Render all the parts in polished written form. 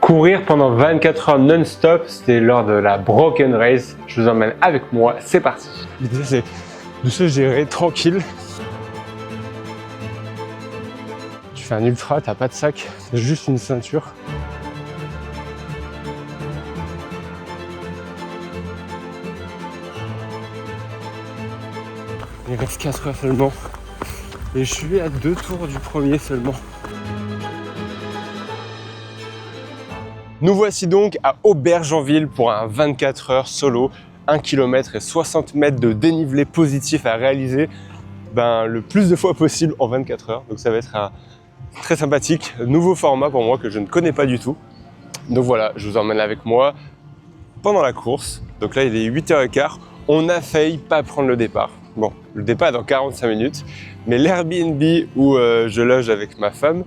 Courir pendant 24 heures non-stop, c'était lors de la Broken Race. Je vous emmène avec moi, c'est parti. L'idée c'est de se gérer tranquille. Tu fais un ultra, t'as pas de sac, t'as juste une ceinture. Il reste 4 heures seulement. Et je suis à 2 tours du premier seulement. Nous voici donc à Aubergenville pour un 24 heures solo, 1 km et 60 mètres de dénivelé positif à réaliser le plus de fois possible en 24 heures. Donc ça va être très sympathique, nouveau format pour moi que je ne connais pas du tout. Donc voilà, je vous emmène avec moi pendant la course. Donc là il est 8h15, on a failli pas prendre le départ. Bon, le départ est dans 45 minutes, mais l'Airbnb où je loge avec ma femme,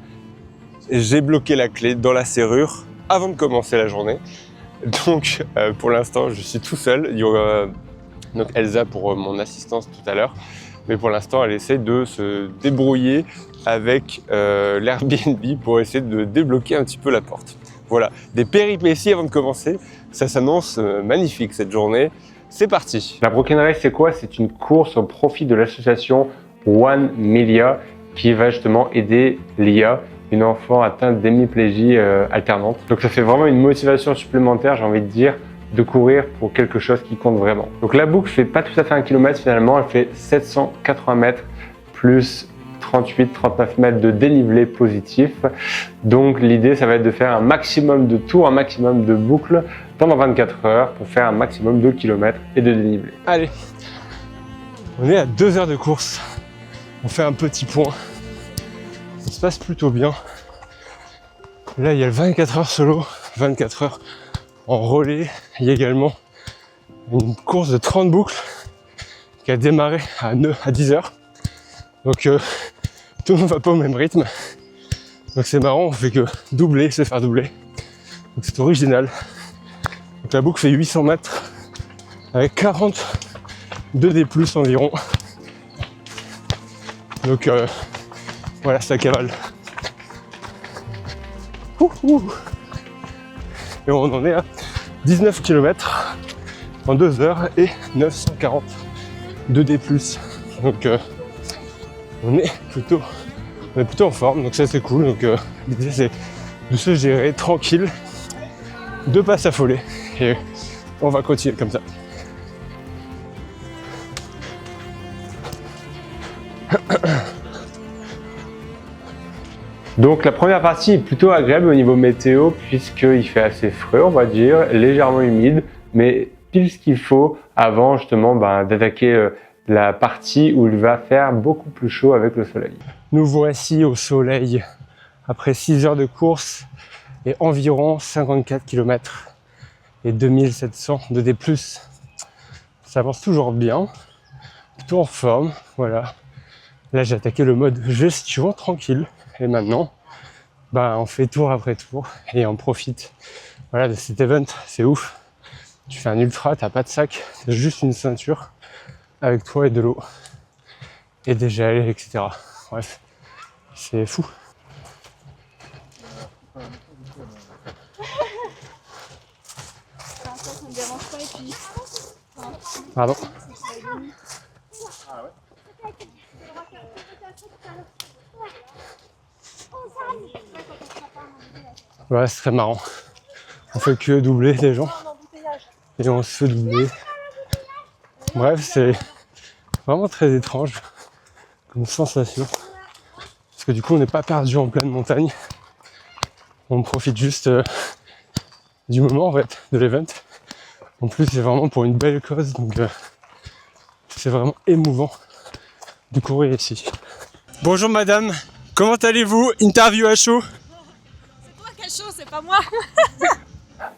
j'ai bloqué la clé dans la serrure avant de commencer la journée. Donc pour l'instant je suis tout seul. Il y aura donc Elsa pour mon assistance tout à l'heure, mais pour l'instant elle essaie de se débrouiller avec l'Airbnb pour essayer de débloquer un petit peu la porte. Voilà, des péripéties avant de commencer. Ça s'annonce magnifique cette journée. C'est parti. La Broken Race, c'est quoi? C'est une course au profit de l'association One Milia qui va justement aider Lia, une enfant atteinte d'hémiplégie alternante. Donc ça fait vraiment une motivation supplémentaire, j'ai envie de dire, de courir pour quelque chose qui compte vraiment. Donc la boucle fait pas tout à fait 1 km finalement, elle fait 780 mètres plus 38-39 mètres de dénivelé positif. Donc l'idée ça va être de faire un maximum de tours, un maximum de boucles pendant 24 heures pour faire un maximum de kilomètres et de dénivelé. Allez, on est à 2 heures de course, on fait un petit point. Ça se passe plutôt bien. Là, il y a le 24 heures solo, 24 heures en relais. Il y a également une course de 30 boucles qui a démarré à 10 heures. Donc, tout le monde va pas au même rythme. Donc, c'est marrant, on fait que doubler, se faire doubler. Donc, c'est original. Donc, la boucle fait 800 mètres avec 42 D+ environ. Donc, voilà, ça cavale. Et on en est à 19 km en 2 heures et 942 D+. Donc on est plutôt en forme, donc ça c'est cool. Donc l'idée c'est de se gérer tranquille, de pas s'affoler. Et on va continuer comme ça. Donc la première partie est plutôt agréable au niveau météo puisqu'il fait assez frais, on va dire, légèrement humide, mais pile ce qu'il faut avant justement d'attaquer la partie où il va faire beaucoup plus chaud avec le soleil. Nous voici au soleil après 6 heures de course et environ 54 km et 2700 de D+. Ça avance toujours bien, plutôt en forme, voilà. Là j'ai attaqué le mode gestion tranquille. Et maintenant, on fait tour après tour et on profite de cet event, c'est ouf. Tu fais un ultra, t'as pas de sac, t'as juste une ceinture avec toi et de l'eau et des gels, etc. Bref, c'est fou. Pardon. Voilà, c'est très marrant. On fait que doubler les gens et on se fait doubler. Bref, c'est vraiment très étrange comme sensation. Parce que du coup, on n'est pas perdu en pleine montagne. On profite juste du moment en fait, de l'event. En plus, c'est vraiment pour une belle cause, donc c'est vraiment émouvant de courir ici. Bonjour madame, comment allez-vous? Interview à chaud. C'est pas moi.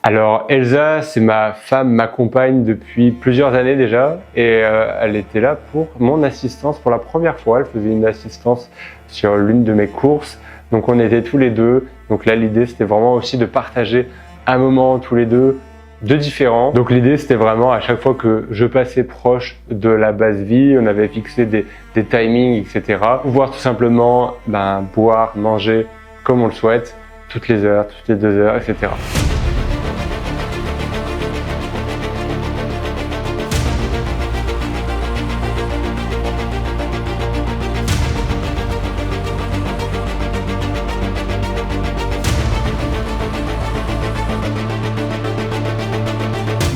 Alors Elsa, c'est ma femme, ma compagne depuis plusieurs années déjà et elle était là pour mon assistance pour la première fois. Elle faisait une assistance sur l'une de mes courses, donc on était tous les deux. Donc là l'idée c'était vraiment aussi de partager un moment tous les deux de différents. Donc l'idée c'était vraiment à chaque fois que je passais proche de la base vie, on avait fixé des timings, etc. Pouvoir tout simplement boire, manger comme on le souhaite, toutes les heures, toutes les 2 heures, etc.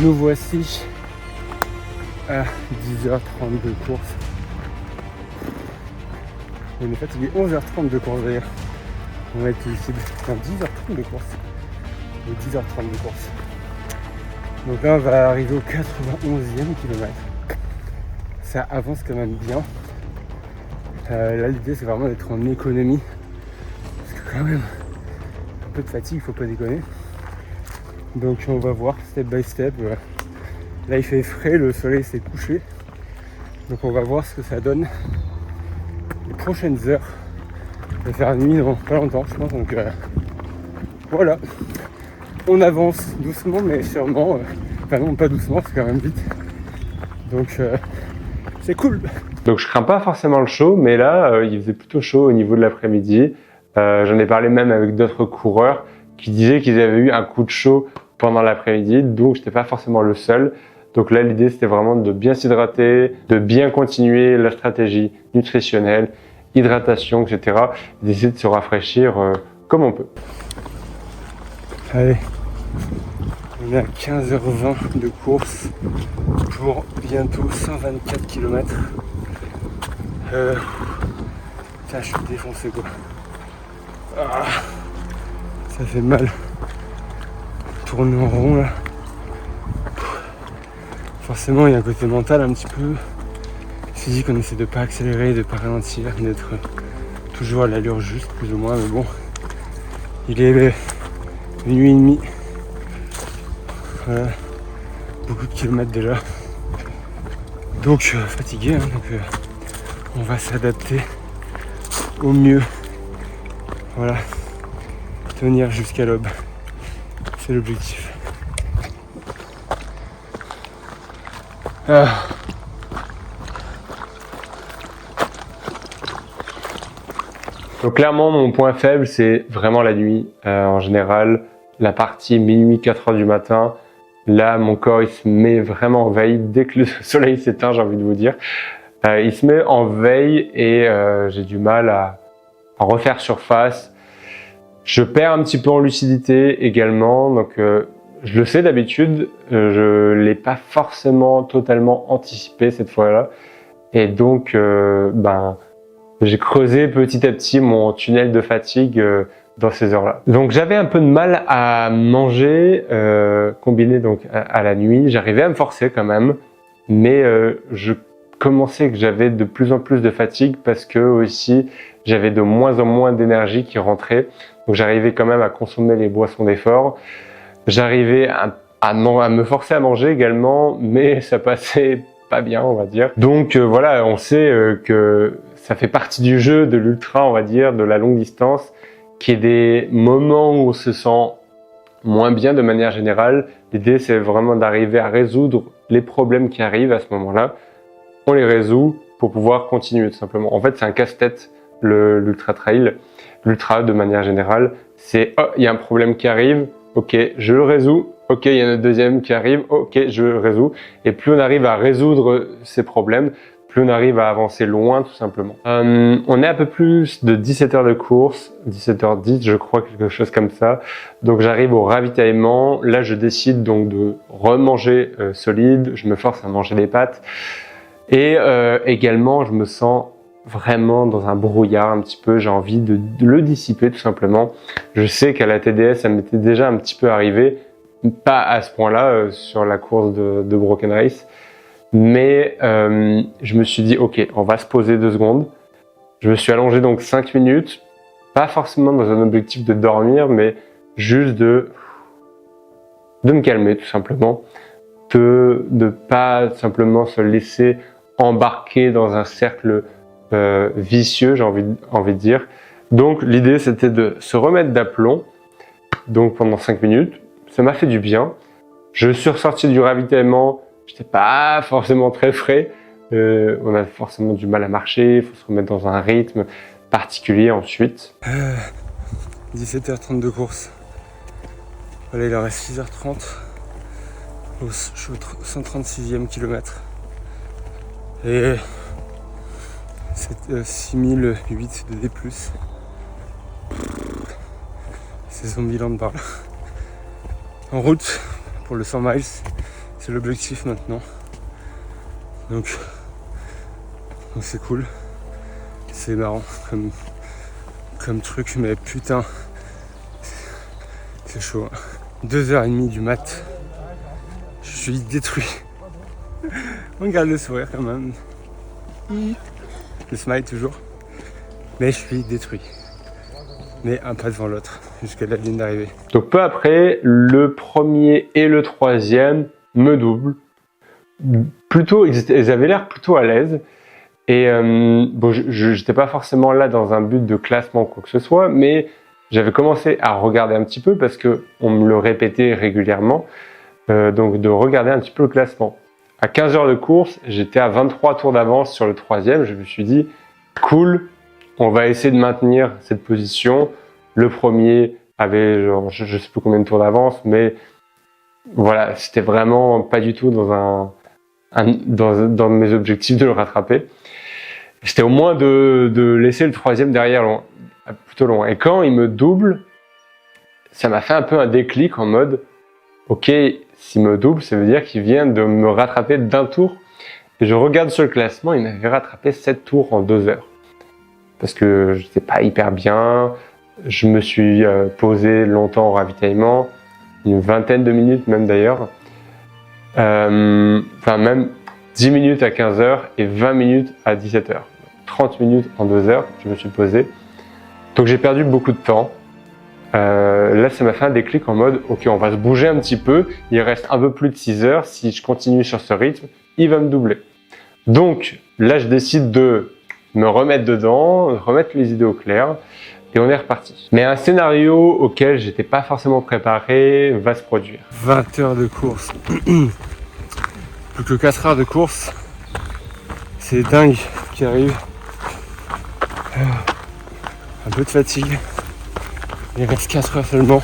Nous voici à 10h30 de course. On est fatigué, 11h30 de course d'ailleurs. On va être lucide. Enfin, 10h30 de course. Ou 10h30 de course. Donc là, on va arriver au 91e kilomètre. Ça avance quand même bien. Là, l'idée, c'est vraiment d'être en économie. Parce que quand même, un peu de fatigue, faut pas déconner. Donc on va voir step by step. Là il fait frais, le soleil s'est couché. Donc on va voir ce que ça donne les prochaines heures. Il va faire nuit dans pas longtemps je pense. Donc voilà. On avance doucement mais sûrement. Enfin non pas doucement, c'est quand même vite. Donc c'est cool. Donc je crains pas forcément le chaud, mais là il faisait plutôt chaud au niveau de l'après-midi. J'en ai parlé même avec d'autres coureurs qui disaient qu'ils avaient eu un coup de chaud pendant l'après-midi, donc je n'étais pas forcément le seul. Donc là, l'idée, c'était vraiment de bien s'hydrater, de bien continuer la stratégie nutritionnelle, hydratation, etc. D'essayer de se rafraîchir comme on peut. Allez, on est à 15h20 de course pour bientôt 124 km. Putain, je suis défoncé quoi. Ah, ça fait mal. Tourner en rond là. Forcément il y a un côté mental un petit peu. Physique, on essaie de pas accélérer, de pas ralentir, d'être toujours à l'allure juste plus ou moins, mais bon. Il est minuit et demi. Voilà. Beaucoup de kilomètres déjà. Donc fatigué, hein, donc on va s'adapter au mieux. Voilà. Tenir jusqu'à l'aube. C'est l'objectif. Donc clairement, mon point faible, c'est vraiment la nuit. En général, la partie minuit, 4 heures du matin, là, mon corps, il se met vraiment en veille. Dès que le soleil s'éteint, j'ai envie de vous dire, il se met en veille et j'ai du mal à refaire surface. Je perds un petit peu en lucidité également, donc je le sais d'habitude, je l'ai pas forcément totalement anticipé cette fois-là, et donc j'ai creusé petit à petit mon tunnel de fatigue dans ces heures-là. Donc j'avais un peu de mal à manger, combiné donc à la nuit. J'arrivais à me forcer quand même, mais je commençais que j'avais de plus en plus de fatigue parce que aussi j'avais de moins en moins d'énergie qui rentrait. Donc j'arrivais quand même à consommer les boissons d'effort. J'arrivais à me forcer à manger également, mais ça passait pas bien, on va dire. Donc voilà, on sait que ça fait partie du jeu de l'ultra, on va dire, de la longue distance, qu'il y ait des moments où on se sent moins bien de manière générale. L'idée, c'est vraiment d'arriver à résoudre les problèmes qui arrivent à ce moment-là. On les résout pour pouvoir continuer tout simplement. En fait, c'est un casse-tête, l'ultra trail. L'ultra, de manière générale, c'est « Oh, il y a un problème qui arrive, ok, je le résous. Ok, il y en a un deuxième qui arrive, ok, je le résous. » Et plus on arrive à résoudre ces problèmes, plus on arrive à avancer loin tout simplement. On est à peu plus de 17 heures de course, 17h10 je crois, quelque chose comme ça. Donc j'arrive au ravitaillement. Là, je décide donc de remanger solide. Je me force à manger des pâtes. Et également, je me sens vraiment dans un brouillard un petit peu. J'ai envie de le dissiper tout simplement. Je sais qu'à la TDS, ça m'était déjà un petit peu arrivé. Pas à ce point-là sur la course de Broken Race. Mais je me suis dit, ok, on va se poser 2 secondes. Je me suis allongé donc 5 minutes. Pas forcément dans un objectif de dormir, mais juste de me calmer tout simplement. De pas simplement se laisser embarquer dans un cercle vicieux, j'ai envie de dire. Donc l'idée c'était de se remettre d'aplomb, donc pendant 5 minutes. Ça m'a fait du bien. Je suis ressorti du ravitaillement, j'étais pas forcément très frais. On a forcément du mal à marcher, il faut se remettre dans un rythme particulier ensuite. 17h30 de course. Voilà, il en reste 6h30. Je suis au 136e kilomètre. Et c'est 6008 de D+. C'est Zombieland par là. En route pour le 100 miles, c'est l'objectif maintenant. Donc c'est cool. C'est marrant comme truc, mais putain, c'est chaud. 2h30 du mat. Je suis détruit. Regarde le sourire quand même. Le smile toujours. Mais je suis détruit. Mais un pas devant l'autre, jusqu'à la ligne d'arrivée. Donc peu après, le premier et le troisième me doublent. Plutôt, ils avaient l'air plutôt à l'aise. Et bon, je n'étais pas forcément là dans un but de classement ou quoi que ce soit, mais j'avais commencé à regarder un petit peu parce que on me le répétait régulièrement. Donc de regarder un petit peu le classement. À 15 heures de course, j'étais à 23 tours d'avance sur le troisième. Je me suis dit, cool, on va essayer de maintenir cette position. Le premier avait, genre, je sais plus combien de tours d'avance, mais voilà, c'était vraiment pas du tout dans mes objectifs de le rattraper. C'était au moins de laisser le troisième derrière plutôt loin. Et quand il me double, ça m'a fait un peu un déclic en mode, ok, s'il me double, ça veut dire qu'il vient de me rattraper d'un tour. Et je regarde sur le classement, il m'avait rattrapé 7 tours en 2 heures. Parce que je n'étais pas hyper bien, je me suis posé longtemps au ravitaillement, une vingtaine de minutes même d'ailleurs. Enfin même 10 minutes à 15 heures et 20 minutes à 17 heures. 30 minutes en 2 heures, je me suis posé. Donc j'ai perdu beaucoup de temps. Là, ça m'a fait un déclic en mode, ok, on va se bouger un petit peu. Il reste un peu plus de 6 heures. Si je continue sur ce rythme, il va me doubler. Donc là, je décide de me remettre dedans, remettre les idées au clair, et on est reparti. Mais un scénario auquel j'étais pas forcément préparé va se produire. 20 heures de course. Plus que 4 heures de course. C'est dingue ce qui arrive. Un peu de fatigue. Il reste 4 heures seulement.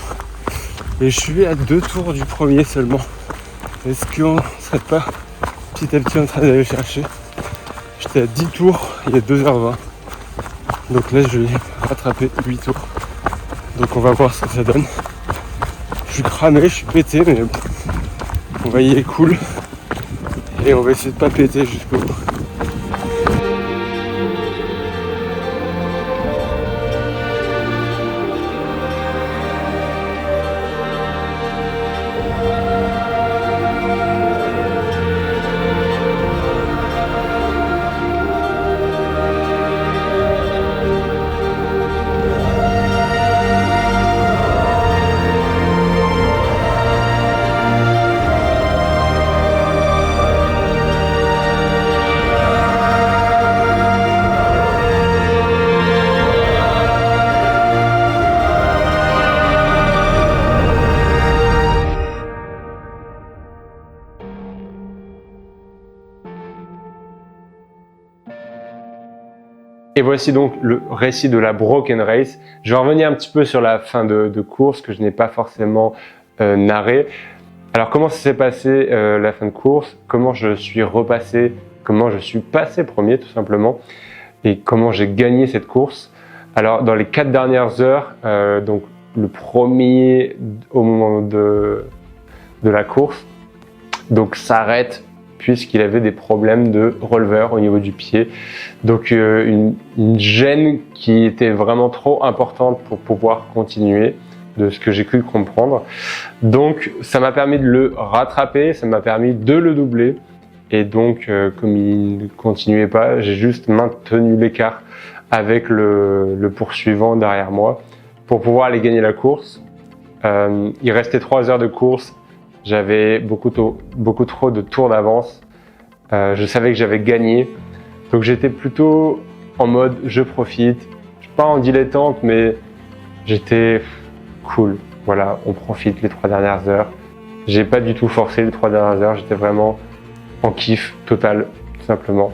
Et je suis à 2 tours du premier seulement. Est-ce qu'on ne serait pas petit à petit en train d'aller chercher? J'étais à 10 tours il y a 2h20. Donc là je vais rattraper 8 tours. Donc on va voir ce que ça donne. Je suis cramé, je suis pété, mais on va y aller cool. Et on va essayer de pas péter jusqu'au bout. Et voici donc le récit de la Broken Race. Je vais revenir un petit peu sur la fin de course que je n'ai pas forcément narré. Alors comment ça s'est passé la fin de course, comment je suis repassé, comment je suis passé premier tout simplement, et comment j'ai gagné cette course. Alors dans les 4 dernières heures, donc le premier au moment de la course, donc s'arrête puisqu'il avait des problèmes de releveur au niveau du pied. Donc une gêne qui était vraiment trop importante pour pouvoir continuer, de ce que j'ai cru comprendre. Donc ça m'a permis de le rattraper, ça m'a permis de le doubler. Et donc comme il ne continuait pas, j'ai juste maintenu l'écart avec le poursuivant derrière moi pour pouvoir aller gagner la course. Il restait 3 heures de course. J'avais beaucoup trop de tours d'avance. Je savais que j'avais gagné. Donc j'étais plutôt en mode je profite. Je suis pas en dilettante, mais j'étais cool. Voilà, on profite les 3 dernières heures. J'ai pas du tout forcé les 3 dernières heures. J'étais vraiment en kiff total, tout simplement.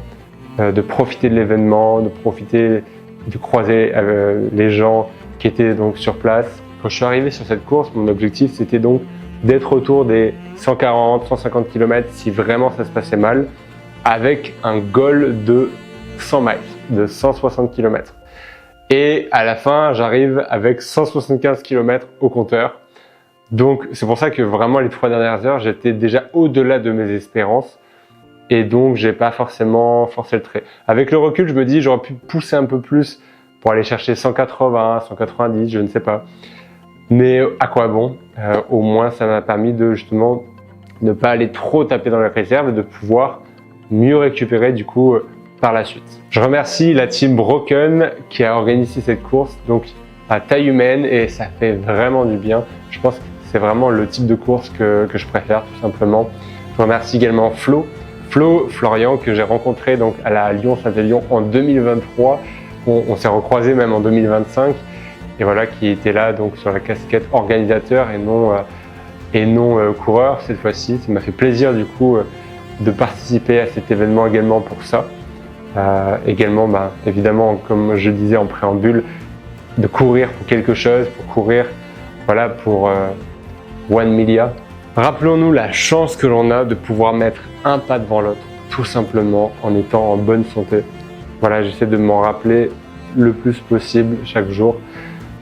De profiter de l'événement, de profiter de croiser les gens qui étaient donc sur place. Quand je suis arrivé sur cette course, mon objectif c'était donc d'être autour des 140, 150 km si vraiment ça se passait mal, avec un goal de 100 miles, de 160 km. Et à la fin, j'arrive avec 175 km au compteur. Donc c'est pour ça que vraiment les 3 dernières heures, j'étais déjà au-delà de mes espérances. Et donc j'ai pas forcément forcé le trait. Avec le recul, je me dis j'aurais pu pousser un peu plus pour aller chercher 180, 190, je ne sais pas. Mais à quoi bon? Au moins ça m'a permis de justement ne pas aller trop taper dans la réserve et de pouvoir mieux récupérer du coup par la suite. Je remercie la team Broken qui a organisé cette course donc à taille humaine et ça fait vraiment du bien. Je pense que c'est vraiment le type de course que je préfère tout simplement. Je remercie également Florian que j'ai rencontré donc à la Lyon-Saint-Élion en 2023. On s'est recroisé même en 2025 et voilà qui était là donc sur la casquette organisateur et non coureur cette fois-ci. Ça m'a fait plaisir du coup de participer à cet événement également pour ça. Également évidemment comme je disais en préambule de courir pour quelque chose, pour courir voilà pour One Milia. Rappelons-nous la chance que l'on a de pouvoir mettre un pas devant l'autre, tout simplement en étant en bonne santé. Voilà, j'essaie de m'en rappeler le plus possible chaque jour.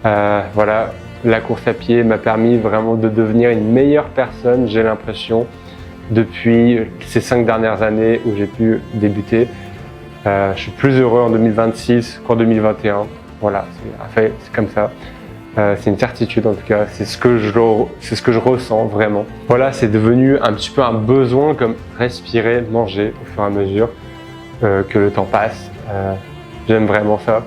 Voilà, la course à pied m'a permis vraiment de devenir une meilleure personne, j'ai l'impression, depuis ces 5 dernières années où j'ai pu débuter. Je suis plus heureux en 2026 qu'en 2021. Voilà, c'est comme ça. C'est une certitude en tout cas, c'est ce que je ressens vraiment. Voilà, c'est devenu un petit peu un besoin comme respirer, manger au fur et à mesure que le temps passe. J'aime vraiment ça.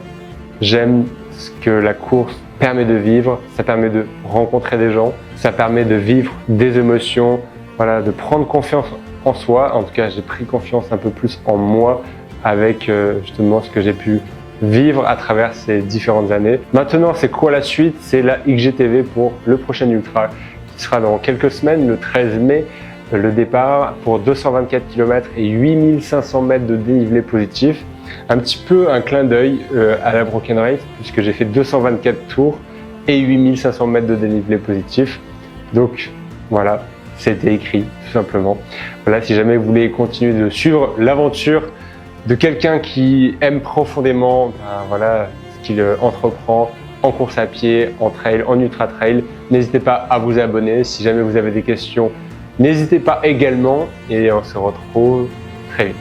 J'aime ce que la course permet de vivre, ça permet de rencontrer des gens, ça permet de vivre des émotions, voilà, de prendre confiance en soi. En tout cas, j'ai pris confiance un peu plus en moi avec justement ce que j'ai pu vivre à travers ces différentes années. Maintenant, c'est quoi la suite? C'est la XGTV pour le prochain Ultra qui sera dans quelques semaines, le 13 mai, le départ pour 224 km et 8500 mètres de dénivelé positif. Un petit peu un clin d'œil à la Broken Race puisque j'ai fait 224 tours et 8500 mètres de dénivelé positif. Donc voilà, c'était écrit tout simplement. Voilà, si jamais vous voulez continuer de suivre l'aventure de quelqu'un qui aime profondément voilà, ce qu'il entreprend en course à pied, en trail, en ultra trail, n'hésitez pas à vous abonner. Si jamais vous avez des questions, n'hésitez pas également et on se retrouve très vite.